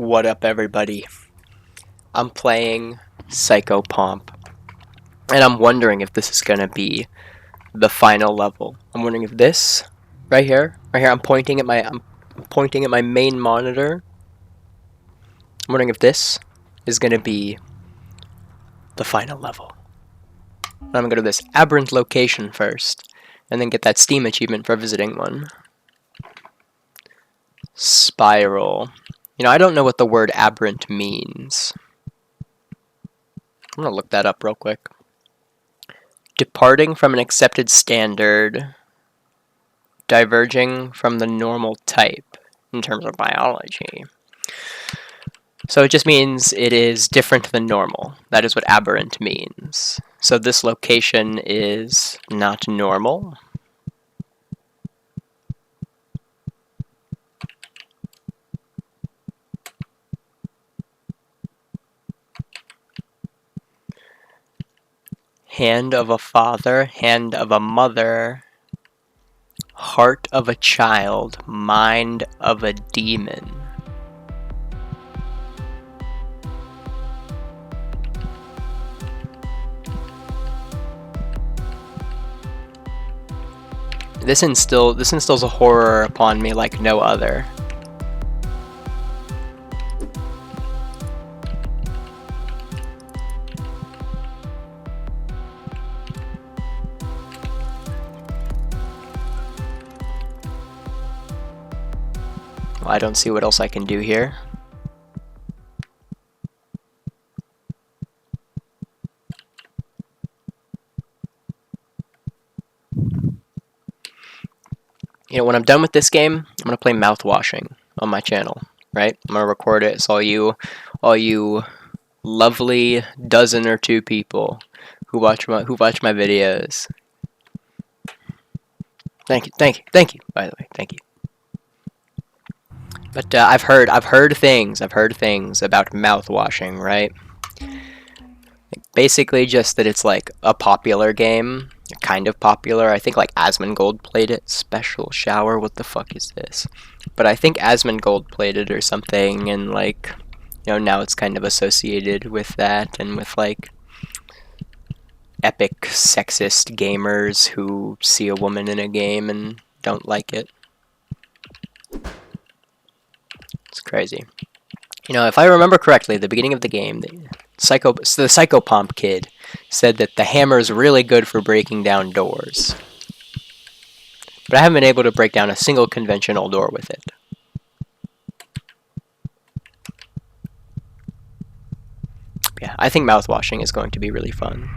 What up, everybody? I'm playing Psychopomp, and I'm wondering if this is gonna be the final level. I'm wondering if this right here, I'm pointing at my main monitor. I'm wondering if this is gonna be the final level. I'm gonna go to this aberrant location first, and then get that Steam achievement for visiting one. Spiral. You know, I don't know what the word aberrant means. I'm gonna look that up real quick. Departing from an accepted standard, diverging from the normal type in terms of biology. So it just means it is different than normal. That is what aberrant means. So this location is not normal. Hand of a father, hand of a mother, heart of a child, mind of a demon. This instills a horror upon me like no other. Well, I don't see what else I can do here. You know, when I'm done with this game, I'm gonna play mouthwashing on my channel, right? I'm gonna record it so all you lovely dozen or two people who watch my videos. Thank you. By the way, thank you. But I've heard things about mouthwashing, right? Basically, just that it's like a popular game, kind of popular. I think like Asmongold played it. Special shower. What the fuck is this? But I think Asmongold played it or something, and like, you know, now it's kind of associated with that and with like epic sexist gamers who see a woman in a game and don't like it. It's crazy. You know, if I remember correctly, at the beginning of the game, the Psychopomp kid said that the hammer is really good for breaking down doors. But I haven't been able to break down a single conventional door with it. Yeah, I think mouthwashing is going to be really fun.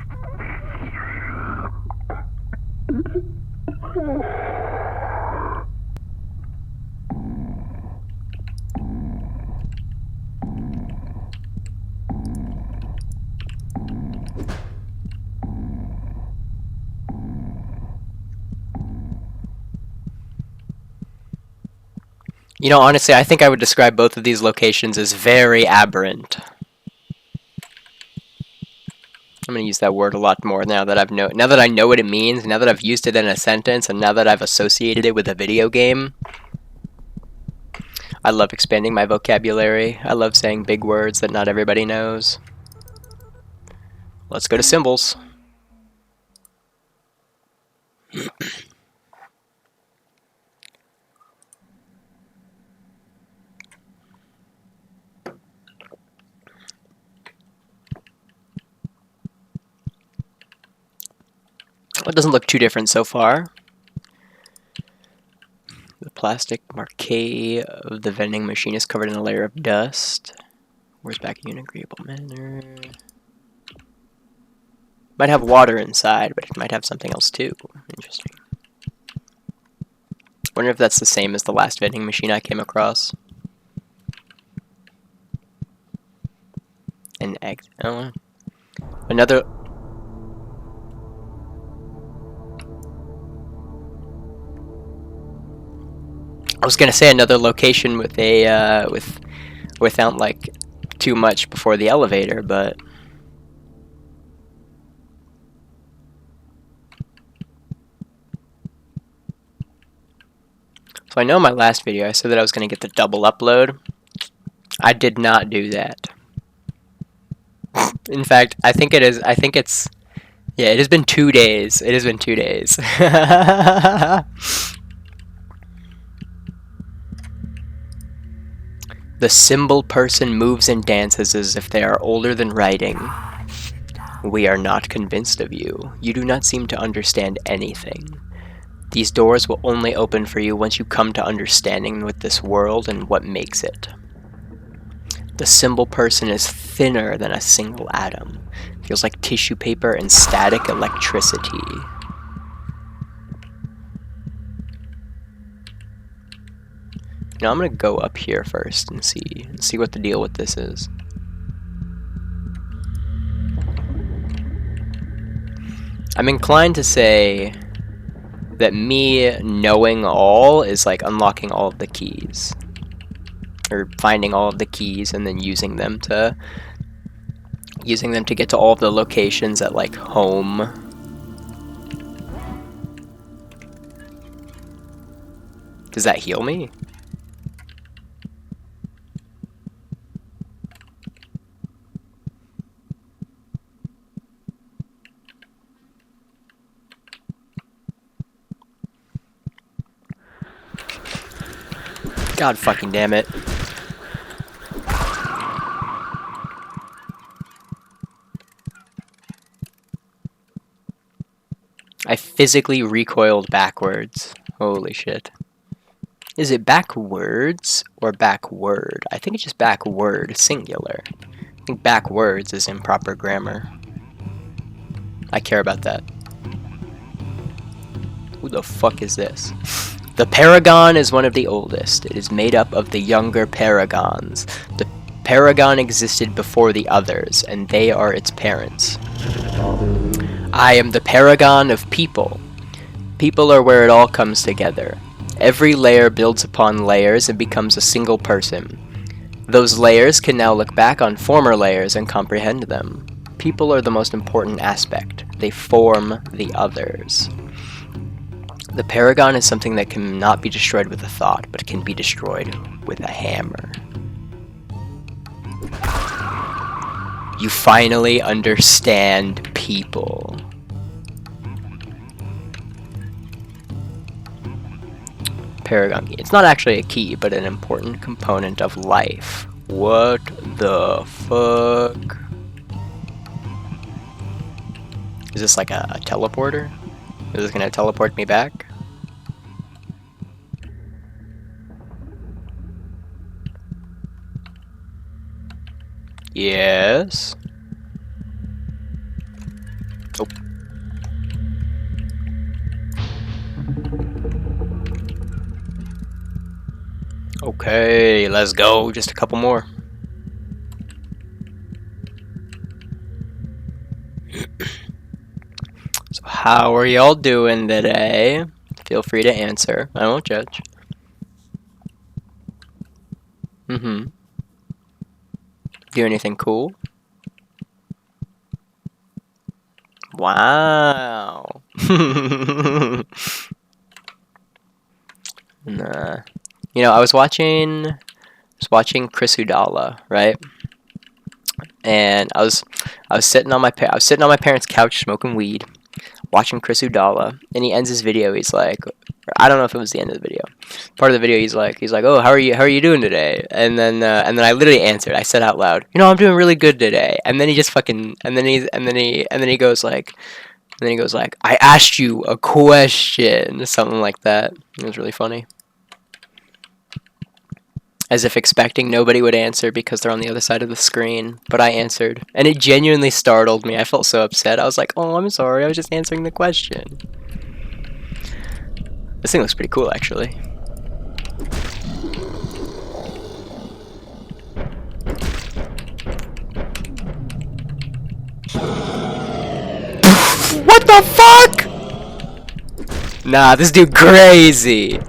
You know, honestly, I think I would describe both of these locations as very aberrant. I'm gonna use that word a lot more now that I know what it means, now that I've used it in a sentence, and now that I've associated it with a video game. I love expanding my vocabulary. I love saying big words that not everybody knows. Let's go to symbols. It doesn't look too different so far. The plastic marquee of the vending machine is covered in a layer of dust. Where's back in an agreeable manner? Might have water inside, but it might have something else too. Interesting. Wonder if that's the same as the last vending machine I came across. An egg. Oh, another. I was gonna say another location with a without like too much before the elevator, but so I know in my last video I said that I was gonna get the double upload, I did not do that. In fact, I think it is. I think it's. Yeah, it has been 2 days. It has been 2 days. The symbol person moves and dances as if they are older than writing. We are not convinced of you. You do not seem to understand anything. These doors will only open for you once you come to understanding with this world and what makes it. The symbol person is thinner than a single atom. Feels like tissue paper and static electricity. Now I'm gonna go up here first and see what the deal with this is. I'm inclined to say that me knowing all is like unlocking all of the keys. Or finding all of the keys and then using them to get to all of the locations at like home. Does that heal me? God fucking damn it. I physically recoiled backwards. Holy shit. Is it backwards or backward? I think it's just backward, singular. I think backwards is improper grammar. I care about that. Who the fuck is this? The Paragon is one of the oldest. It is made up of the younger Paragons. The Paragon existed before the others, and they are its parents. I am the Paragon of people. People are where it all comes together. Every layer builds upon layers and becomes a single person. Those layers can now look back on former layers and comprehend them. People are the most important aspect. They form the others. The Paragon is something that cannot be destroyed with a thought, but can be destroyed with a hammer. You finally understand people. Paragon key. It's not actually a key, but an important component of life. What the fuck? Is this like a teleporter? Is this gonna teleport me back? Yes. Oh. Okay, let's go. Just a couple more. So how are y'all doing today? Feel free to answer. I won't judge. Do anything cool? Wow. Nah. You know, I was watching Chris Udala, right? And I was sitting on my parents' couch smoking weed, watching Chris Udala, and he ends his video. He's like, I don't know if it was the end of the video. Part of the video, he's like, oh, how are you doing today? And then I literally answered. I said out loud, I'm doing really good today. And then he just fucking, and then he goes like, I asked you a question, something like that. It was really funny. As if expecting nobody would answer because they're on the other side of the screen. But I answered. And it genuinely startled me. I felt so upset. I was like, oh, I'm sorry. I was just answering the question. This thing looks pretty cool, actually. What the fuck? Nah, this dude crazy.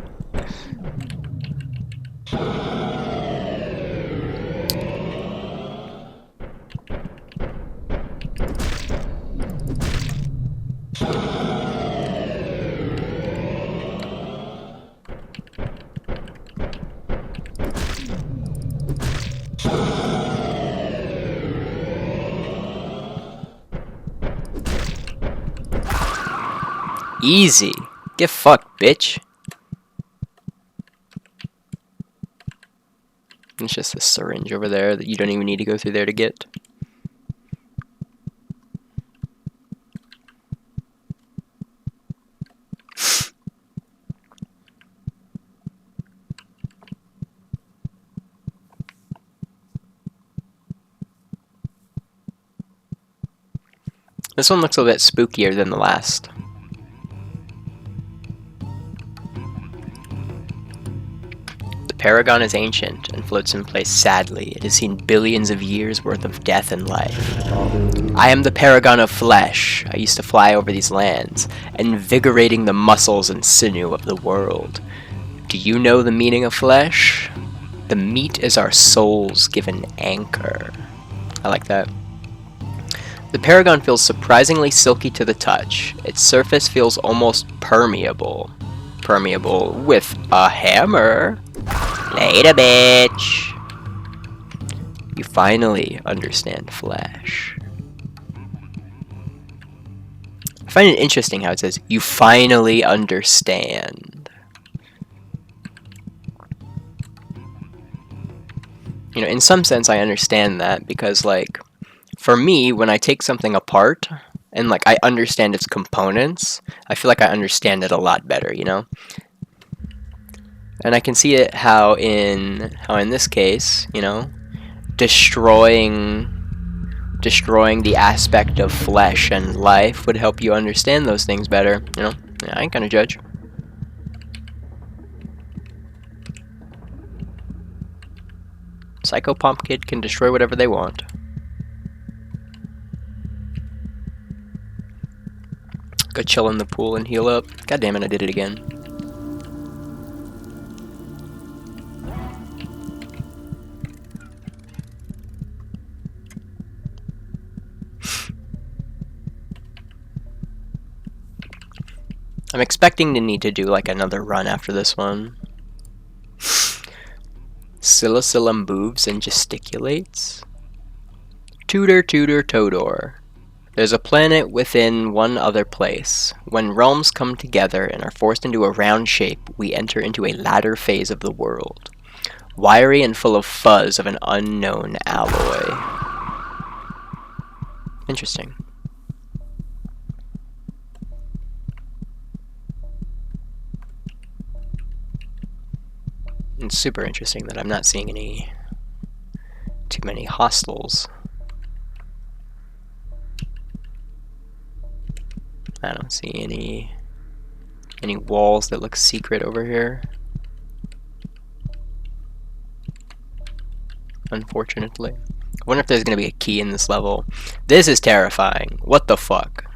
Easy. Get fucked, bitch. It's just a syringe over there that you don't even need to go through there to get. This one looks a bit spookier than the last. The Paragon is ancient and floats in place sadly. It has seen billions of years worth of death and life. I am the Paragon of Flesh. I used to fly over these lands, invigorating the muscles and sinew of the world. Do you know the meaning of flesh? The meat is our soul's given anchor. I like that. The Paragon feels surprisingly silky to the touch. Its surface feels almost permeable. Permeable with a hammer. Later, bitch. You finally understand flesh. I find it interesting how it says, you finally understand. You know, in some sense I understand that because, like, for me, when I take something apart and, like, I understand its components, I feel like I understand it a lot better, you know? And I can see it how in this case, you know, destroying the aspect of flesh and life would help you understand those things better, you know? Yeah, I ain't gonna judge. Psychopomp kid can destroy whatever they want. Go chill in the pool and heal up. God damn it, I did it again. I'm expecting to need to do like another run after this one. Scylla moves and gesticulates. Tutor, Todor. There's a planet within one other place. When realms come together and are forced into a round shape, we enter into a latter phase of the world. Wiry and full of fuzz of an unknown alloy. Interesting. It's super interesting that I'm not seeing too many hostiles. I don't see any walls that look secret over here. Unfortunately. I wonder if there's gonna be a key in this level. This is terrifying. What the fuck?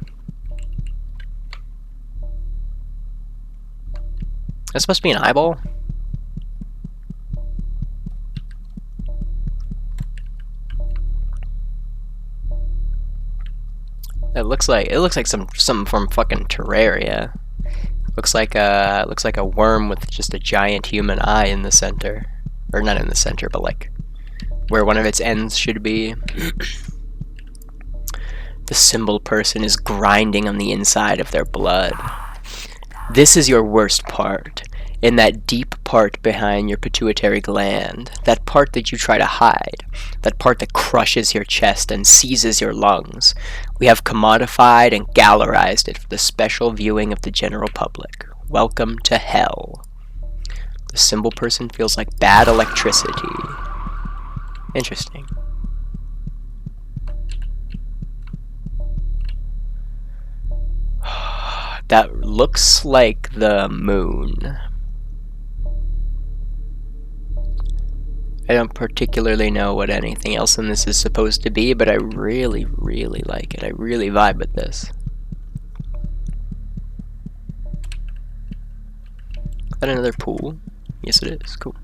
That's supposed to be an eyeball? It looks like something from fucking Terraria. Looks like a worm with just a giant human eye in the center, or not in the center, but like where one of its ends should be. The symbol person is grinding on the inside of their blood. This is your worst part. In that deep part behind your pituitary gland, that part that you try to hide, that part that crushes your chest and seizes your lungs, we have commodified and gallerized it for the special viewing of the general public. Welcome to hell. The symbol person feels like bad electricity. Interesting. That looks like the moon. I don't particularly know what anything else in this is supposed to be, but I really, really like it. I really vibe with this. Is that another pool? Yes, it is. Cool.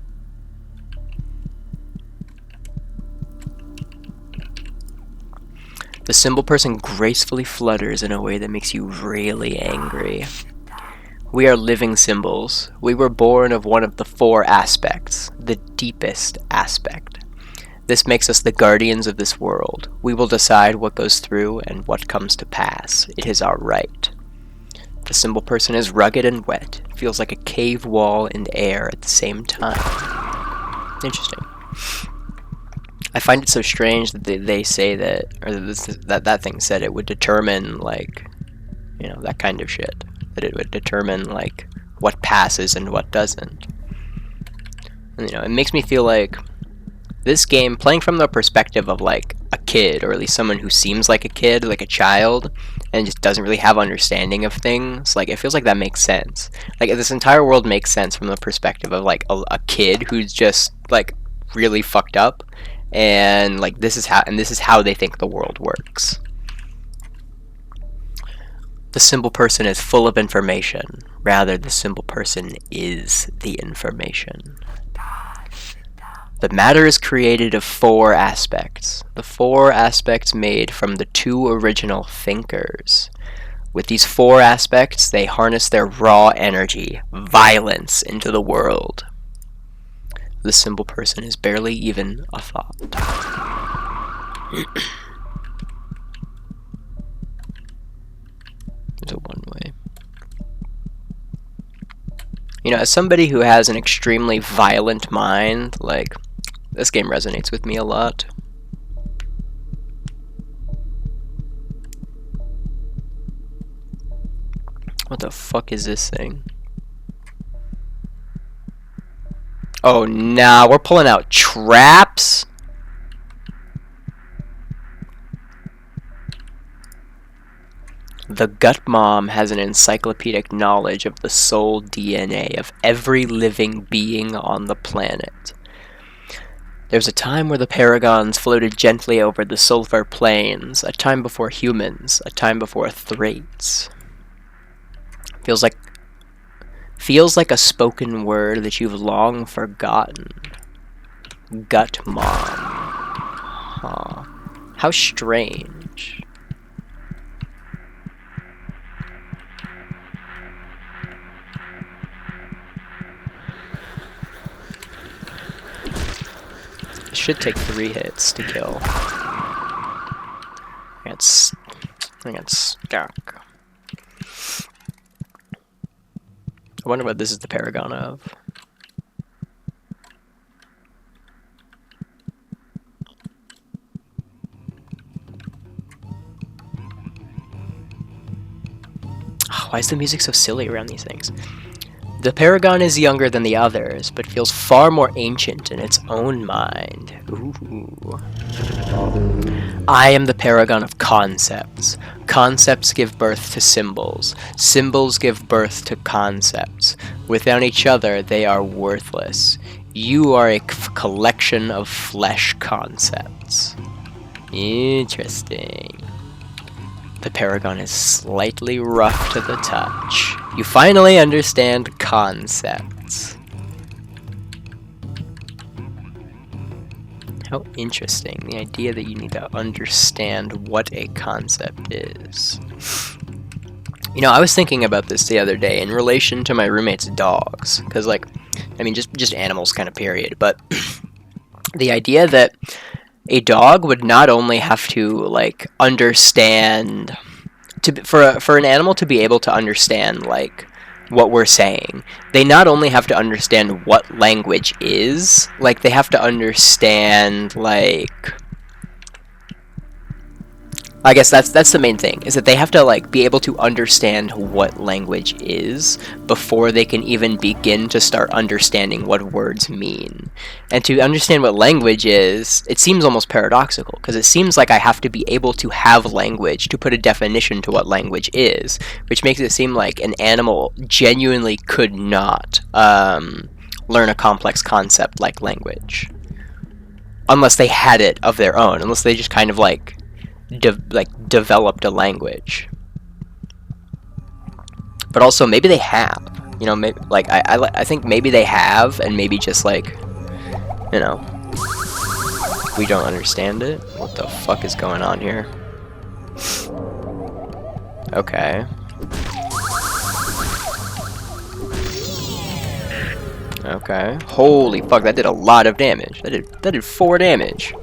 The symbol person gracefully flutters in a way that makes you really angry. We are living symbols. We were born of one of the four aspects, the deepest aspect. This makes us the guardians of this world. We will decide what goes through and what comes to pass. It is our right. The symbol person is rugged and wet. Feels like a cave wall and air at the same time. Interesting. I find it so strange that they say that, or that thing said it would determine, like, you know, that kind of shit. That it would determine, like, what passes and what doesn't. And, you know, it makes me feel like this game, playing from the perspective of, like, a kid, or at least someone who seems like a kid, like a child, and just doesn't really have understanding of things, like, it feels like that makes sense. Like, this entire world makes sense from the perspective of, like, a kid who's just, like, really fucked up, and, like, this is how they think the world works. The symbol person is full of information. Rather, the symbol person is the information. The matter is created of 4 aspects. The 4 aspects made from the 2 original thinkers. With these 4 aspects, they harness their raw energy, violence, into the world. The symbol person is barely even a thought. There's a one-way. You know, as somebody who has an extremely violent mind, like, this game resonates with me a lot. What the fuck is this thing? Oh, nah, we're pulling out traps? The Gut Mom has an encyclopedic knowledge of the soul DNA of every living being on the planet. There's a time where the Paragons floated gently over the sulfur plains, a time before humans, a time before Thrates. Feels like a spoken word that you've long forgotten. Gut Mom. Huh. How strange. It should take 3 hits to kill. I got stuck. I wonder what this is the paragon of. Oh, why is the music so silly around these things? The paragon is younger than the others, but feels far more ancient in its own mind. Ooh. I am the paragon of concepts. Concepts give birth to symbols. Symbols give birth to concepts. Without each other, they are worthless. You are a collection of flesh concepts. Interesting. The paragon is slightly rough to the touch. You finally understand concepts. How interesting, the idea that you need to understand what a concept is. You know, I was thinking about this the other day in relation to my roommate's dogs. Because, like, I mean, just animals kind of period. But the idea that a dog would not only have to, like, understand... For an animal to be able to understand, like, what we're saying, they not only have to understand what language is, like, they have to understand, like... I guess that's the main thing, is that they have to, like, be able to understand what language is before they can even begin to start understanding what words mean. And to understand what language is, it seems almost paradoxical, because it seems like I have to be able to have language to put a definition to what language is, which makes it seem like an animal genuinely could not learn a complex concept like language. Unless they had it of their own, unless they just kind of, like, developed a language. But also maybe they have, you know, maybe, like, I think maybe they have, and maybe just, like, you know, we don't understand it. What the fuck is going on here? Okay. Okay. Holy fuck, that did a lot of damage. That did 4 damage.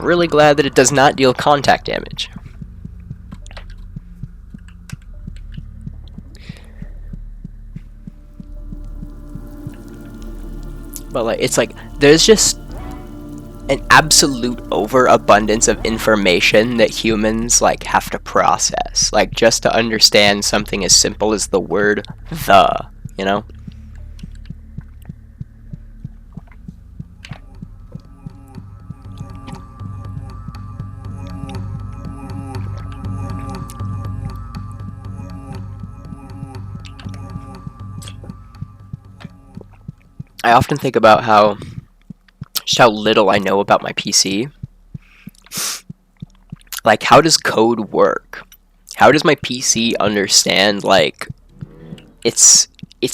really glad that it does not deal contact damage. But like, it's like there's just an absolute overabundance of information that humans like have to process, like just to understand something as simple as the word "the," you know? I often think about just how little I know about my PC. Like, how does code work? How does my PC understand, like, its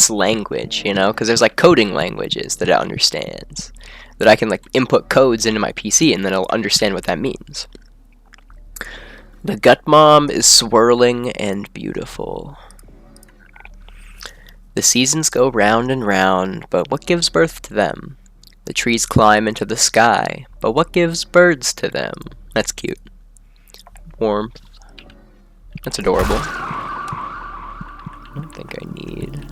language, you know? Because there's, like, coding languages that it understands. That I can, like, input codes into my PC and then it'll understand what that means. The gut mom is swirling and beautiful. The seasons go round and round, but what gives birth to them? The trees climb into the sky, but what gives birds to them? That's cute. Warmth. That's adorable. I don't think I need...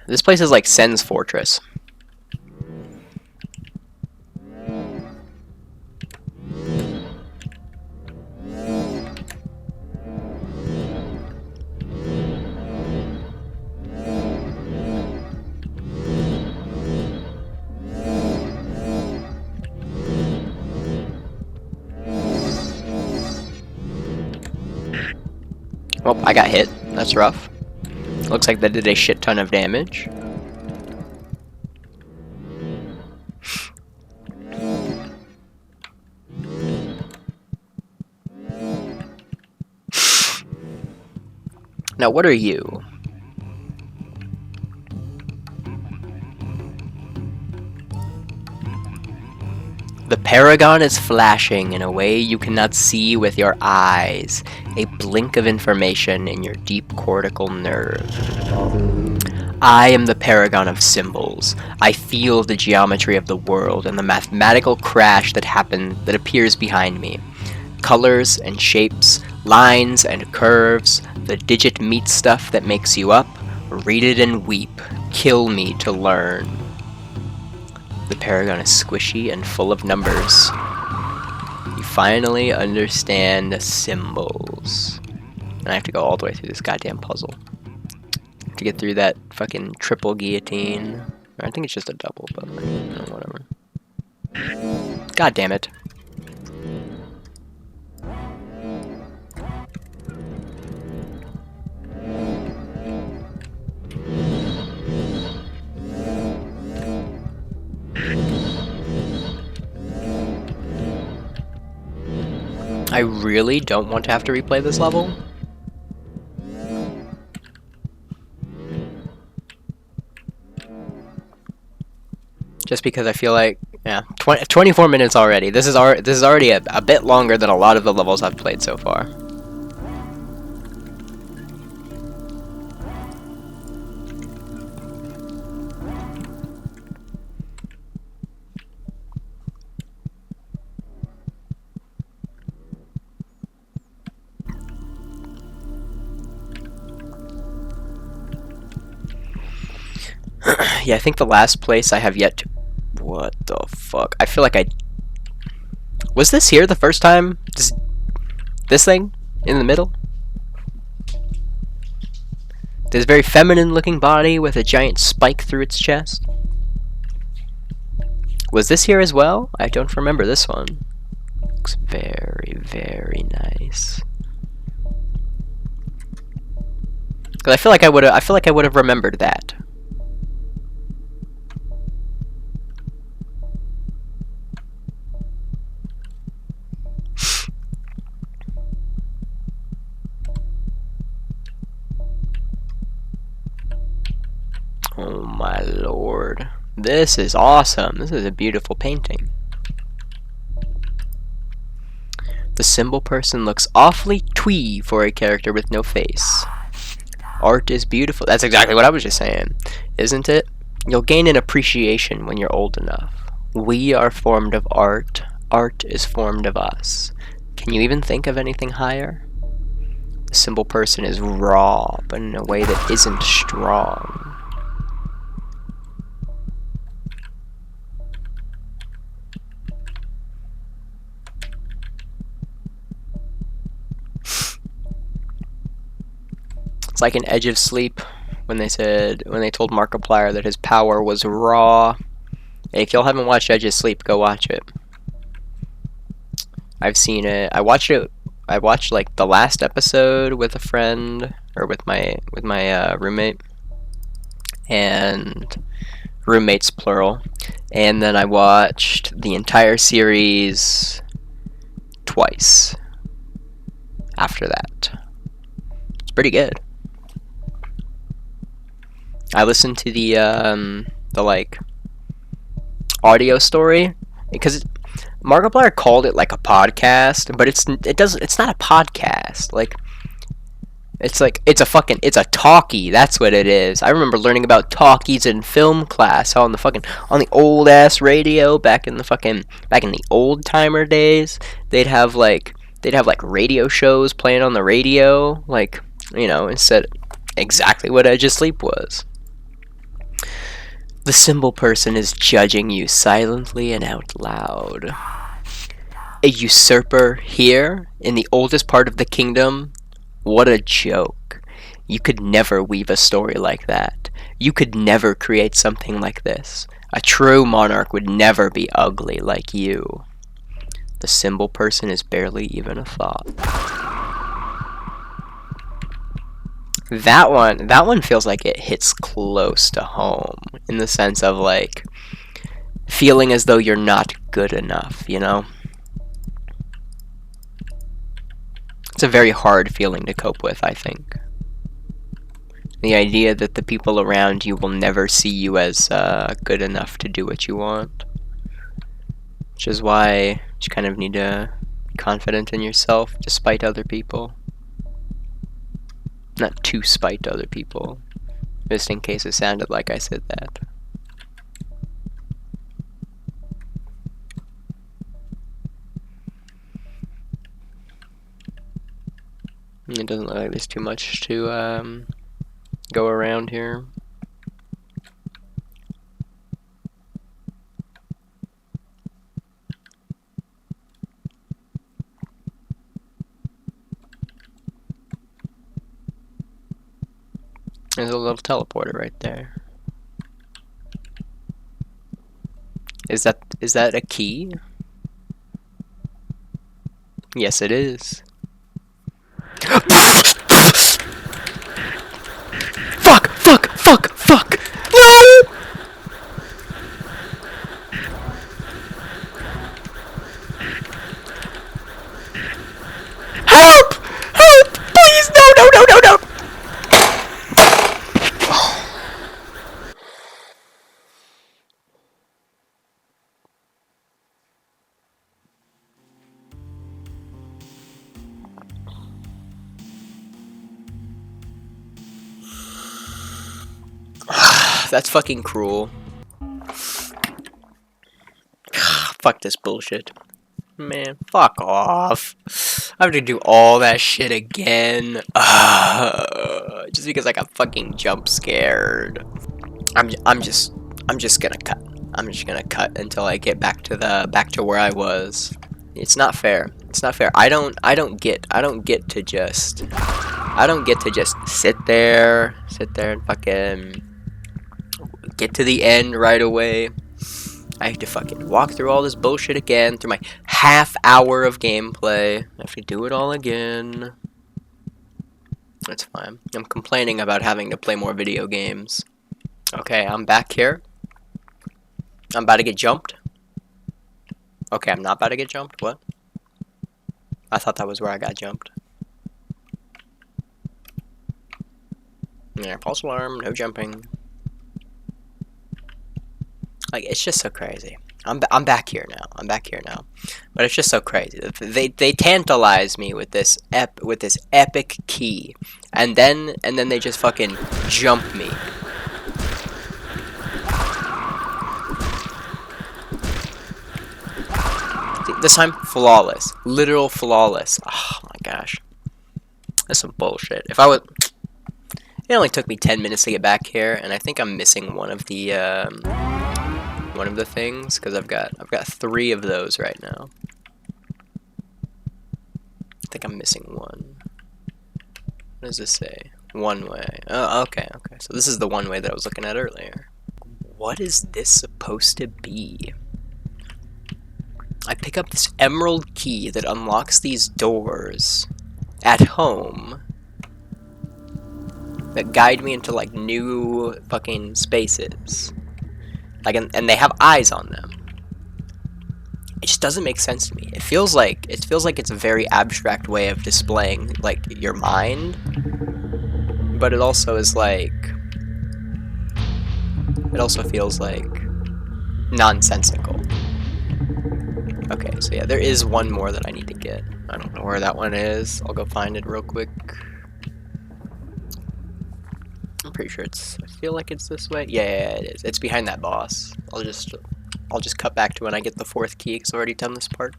This place is like Sen's Fortress. Well, I got hit. That's rough. Looks like that did a shit ton of damage. Now, what are you? The Paragon is flashing in a way you cannot see with your eyes, a blink of information in your deep cortical nerve. I am the Paragon of symbols. I feel the geometry of the world and the mathematical crash that appears behind me. Colors and shapes, lines and curves, the digit meat stuff that makes you up. Read it and weep. Kill me to learn. The Paragon is squishy and full of numbers. You finally understand symbols. And I have to go all the way through this goddamn puzzle to get through that fucking triple guillotine. I think it's just a double, but like, whatever. God damn it. I really don't want to have to replay this level. Just because I feel like, yeah, 24 minutes already. This is already a bit longer than a lot of the levels I've played so far. Yeah, I think the last place I have yet to... What the fuck? I feel like I... Was this here the first time? This thing? In the middle? This very feminine looking body with a giant spike through its chest? Was this here as well? I don't remember this one. Looks very, very nice. Cause I feel like I would have remembered that. Oh my lord. This is awesome. This is a beautiful painting. The symbol person looks awfully twee for a character with no face. Art is beautiful. That's exactly what I was just saying. Isn't it? You'll gain an appreciation when you're old enough. We are formed of art. Art is formed of us. Can you even think of anything higher? The simple person is raw, but in a way that isn't strong. It's like an Edge of Sleep when they told Markiplier that his power was raw. And if y'all haven't watched Edge of Sleep, go watch it. I've seen it. I watched like the last episode with a friend, or with my roommate, and roommates plural. And then I watched the entire series twice after that. It's pretty good. I listened to the like audio story because Markiplier called it like a podcast, but it's not a podcast. Like it's a talkie. That's what it is. I remember learning about talkies in film class on the old ass radio back in the old timer days. They'd have like radio shows playing on the radio, like, you know, instead exactly what Edge of Sleep was. The simple person is judging you silently and out loud. A usurper here in the oldest part of the kingdom? What a joke. You could never weave a story like that. You could never create something like this. A true monarch would never be ugly like you. The simple person is barely even a thought. That one feels like it hits close to home, in the sense of like feeling as though you're not good enough, you know? It's a very hard feeling to cope with, I think. The idea that the people around you will never see you as good enough to do what you want. Which is why you kind of need to be confident in yourself despite other people. Not to spite other people, just in case it sounded like I said that. It doesn't look like there's too much to go around here. There's a little teleporter right there. Is that a key? Yes, it is. Fuck! No! Help! Please, no! That's fucking cruel. Fuck this bullshit. Man, fuck off. I have to do all that shit again. Just because I got fucking jump scared. I'm just gonna cut. I'm just gonna cut until I get back to where I was. It's not fair. It's not fair. I don't get to just sit there and fucking get to the end right away. I have to fucking walk through all this bullshit again, through my half hour of gameplay. I have to do it all again. That's fine. I'm complaining about having to play more video games. Okay, I'm back here. I'm about to get jumped. Okay, I'm not about to get jumped. What? I thought that was where I got jumped. Yeah, false alarm, no jumping. Like, it's just so crazy. I'm back here now. But it's just so crazy. They tantalize me with this epic key, and then they just fucking jump me. This time, flawless. Literal flawless. Oh my gosh. That's some bullshit. If I would... It only took me 10 minutes to get back here, and I think I'm missing one of the things, because I've got 3 of those right now. I think I'm missing one. What does this say? One way. Oh, okay. So this is the one way that I was looking at earlier. What is this supposed to be? I pick up this emerald key that unlocks these doors at home that guide me into like new fucking spaces. Like, and they have eyes on them. It just doesn't make sense to me. It feels like it's a very abstract way of displaying like your mind, but it also is like, it also feels like nonsensical. Okay, so yeah, there is one more that I need to get. I don't know where that one is. I'll go find it real quick. I'm pretty sure I feel like it's this way. Yeah, it is. It's behind that boss. I'll just cut back to when I get the 4th key, because I've already done this part.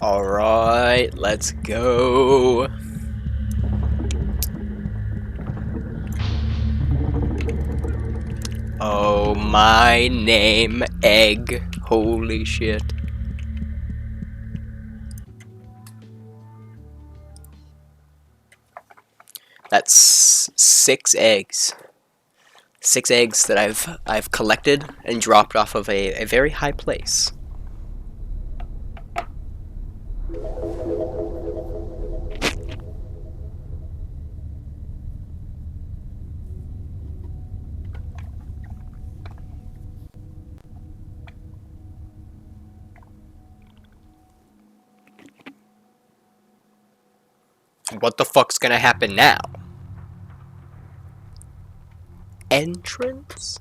Alright, let's go. Oh, my name, Egg. Holy shit. That's 6 eggs. 6 eggs that I've collected and dropped off of a very high place. What the fuck's gonna happen now? Entrance?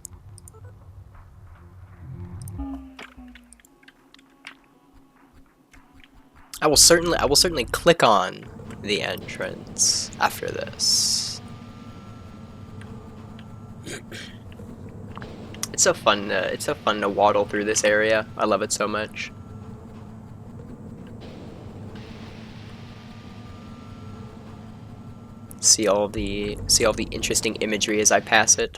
I will certainly click on the entrance after this. It's so fun to waddle through this area. I love it so much. See all the interesting imagery as I pass it.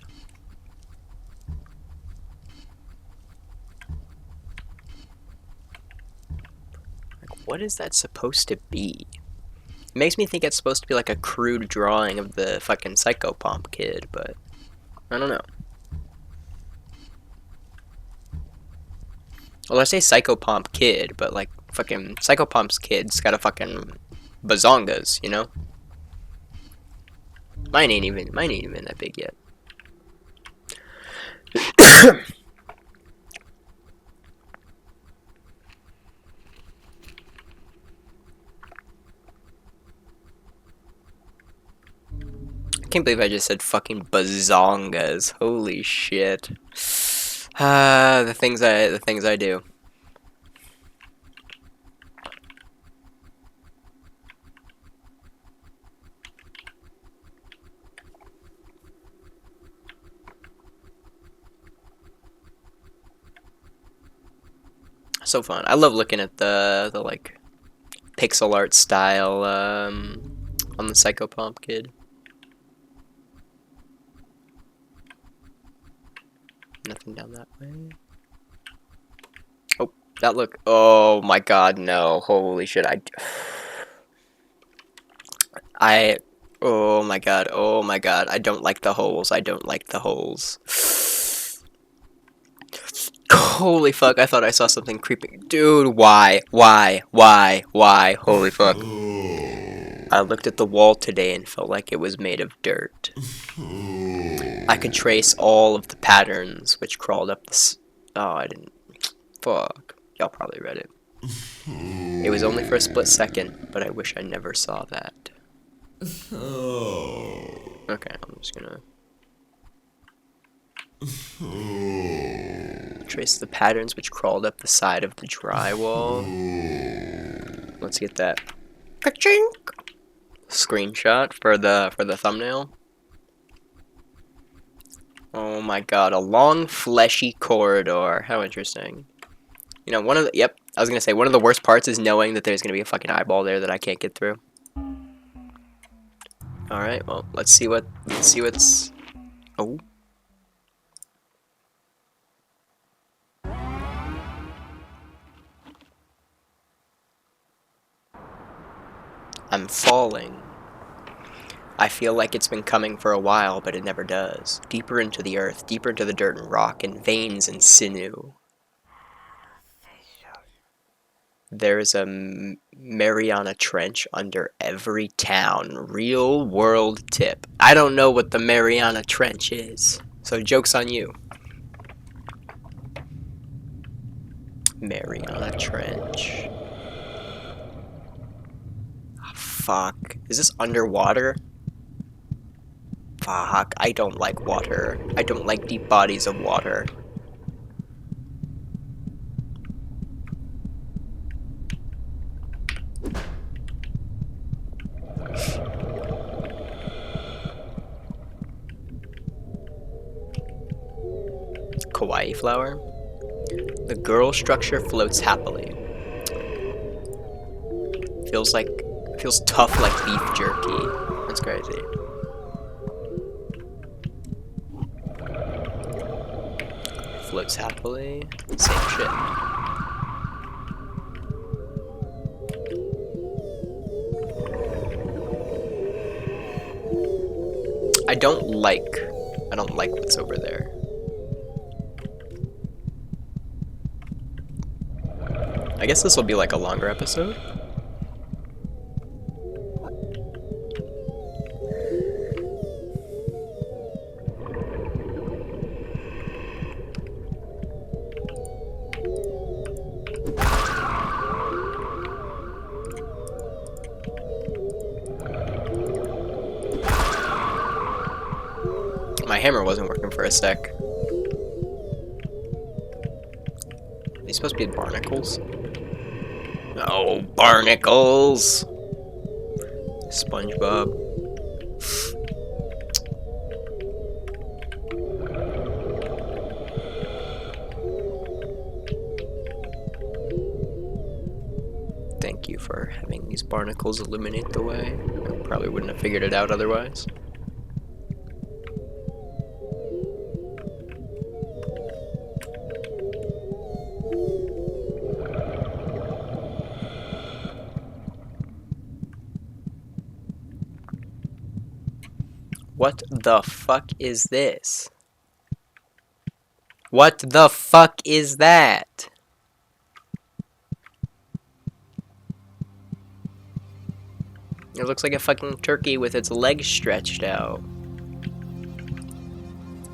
Like, what is that supposed to be? It makes me think it's supposed to be like a crude drawing of the fucking Psychopomp kid, but I don't know. Well, I say Psychopomp kid, but like fucking Psychopomp's kid's got a fucking bazongas, you know? Mine ain't even that big yet. I can't believe I just said fucking bazongas. Holy shit. The things I do. So fun. I love looking at the like pixel art style on the Psychopomp kid. Nothing down that way. Oh, that look. Oh my god, no. Holy shit. Oh my god. Oh my god. I don't like the holes. I don't like the holes. Holy fuck, I thought I saw something creeping. Dude, why? Holy fuck. I looked at the wall today and felt like it was made of dirt. I could trace all of the patterns which crawled up the oh, I didn't. Fuck. Y'all probably read it. It was only for a split second, but I wish I never saw that. Okay, I'm just gonna trace the patterns which crawled up the side of the drywall. Let's get that ka-chink screenshot for the thumbnail. Oh my god, a long fleshy corridor. How interesting. You know, one of the I was gonna say, one of the worst parts is knowing that there's gonna be a fucking eyeball there that I can't get through. Alright, well, let's see what's... Oh. I'm falling. I feel like it's been coming for a while, but it never does. Deeper into the earth, deeper into the dirt and rock, and veins and sinew. There is a Mariana Trench under every town. Real world tip. I don't know what the Mariana Trench is, so joke's on you. Mariana Trench. Oh, fuck. Is this underwater? Fuck. I don't like water. I don't like deep bodies of water. Kawaii flower. The girl structure floats happily. Feels tough like beef jerky. That's crazy. Floats happily. Same shit. I don't like what's over there. I guess this will be like a longer episode. My hammer wasn't working for a sec. Are these supposed to be barnacles? Oh, barnacles! SpongeBob. Thank you for having these barnacles illuminate the way. I probably wouldn't have figured it out otherwise. What the fuck is this? What the fuck is that? It looks like a fucking turkey with its legs stretched out.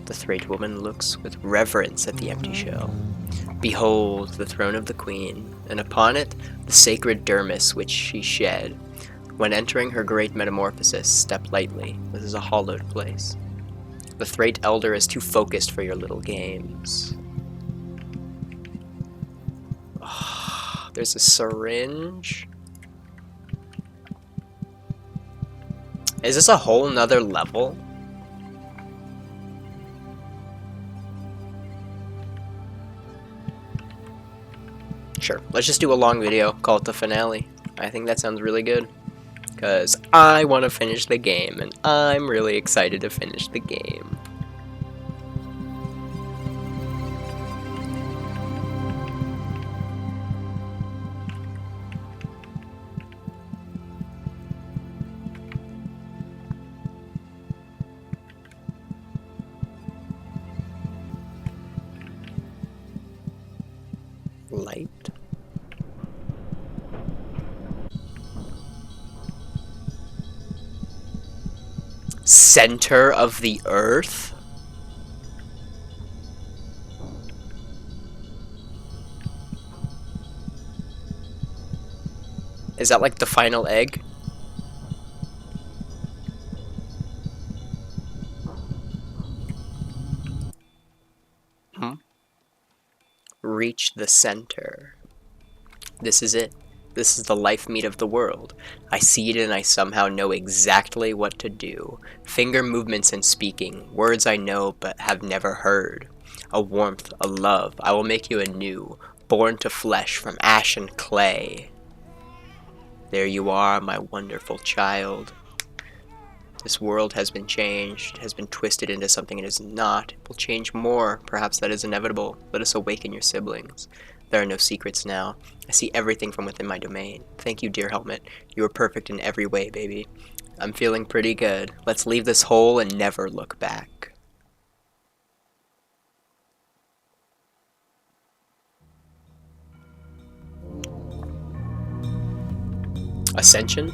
The Threat woman looks with reverence at the empty shell. Behold the throne of the queen, and upon it the sacred dermis which she shed. When entering her great metamorphosis, step lightly. This is a hallowed place. The Threat elder is too focused for your little games. Oh, there's a syringe. Is this a whole nother level? Sure, let's just do a long video, call it the finale. I think that sounds really good. Because I want to finish the game, and I'm really excited to finish the game. Light. Center of the earth? Is that like the final egg? Reach the center. This is it. This is the life meat of the world. I see it and I somehow know exactly what to do. Finger movements and speaking, words I know but have never heard. A warmth, a love, I will make you anew. born to flesh from ash and clay. There you are, my wonderful child. This world has been changed, has been twisted into something it is not. It will change more. Perhaps that is inevitable. Let us awaken your siblings. There are no secrets now. I see everything from within my domain. Thank you, dear helmet. You are perfect in every way, baby. I'm feeling pretty good. Let's leave this hole and never look back. Ascension?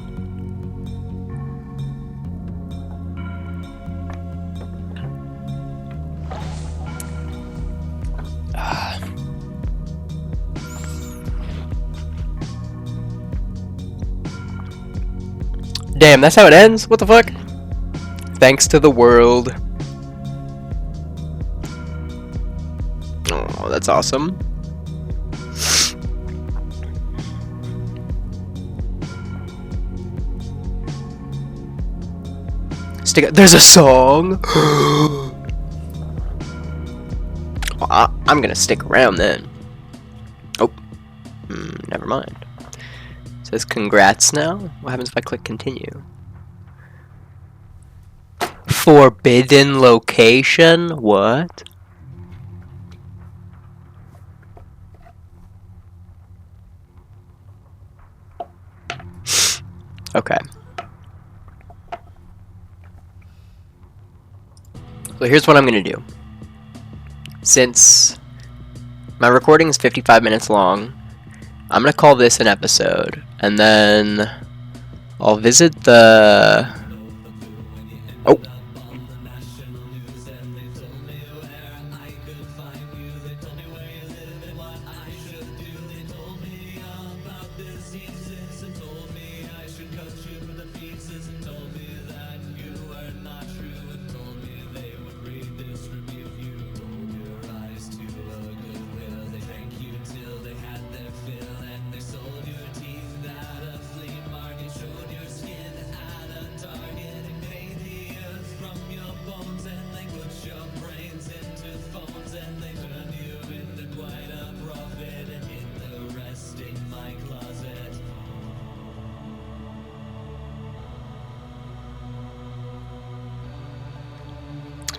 Damn, that's how it ends? What the fuck? Thanks to the world. Oh, that's awesome. There's a song. Well, I'm gonna stick around then. Oh, never mind. It says congrats now. What happens if I click continue? Forbidden location? What? Okay. So here's what I'm gonna do. Since my recording is 55 minutes long, I'm gonna call this an episode, and then I'll visit the... Oh!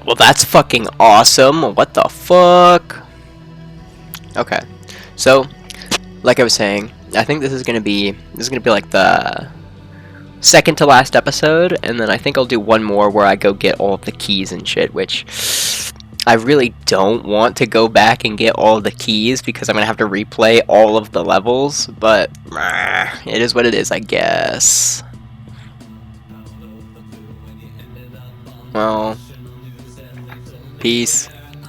Well, that's fucking awesome. What the fuck? Okay. So, like I was saying, I think this is gonna be like the second to last episode, and then I think I'll do one more where I go get all of the keys and shit, which I really don't want to go back and get all of the keys because I'm gonna have to replay all of the levels, but it is what it is, I guess. Well, peace.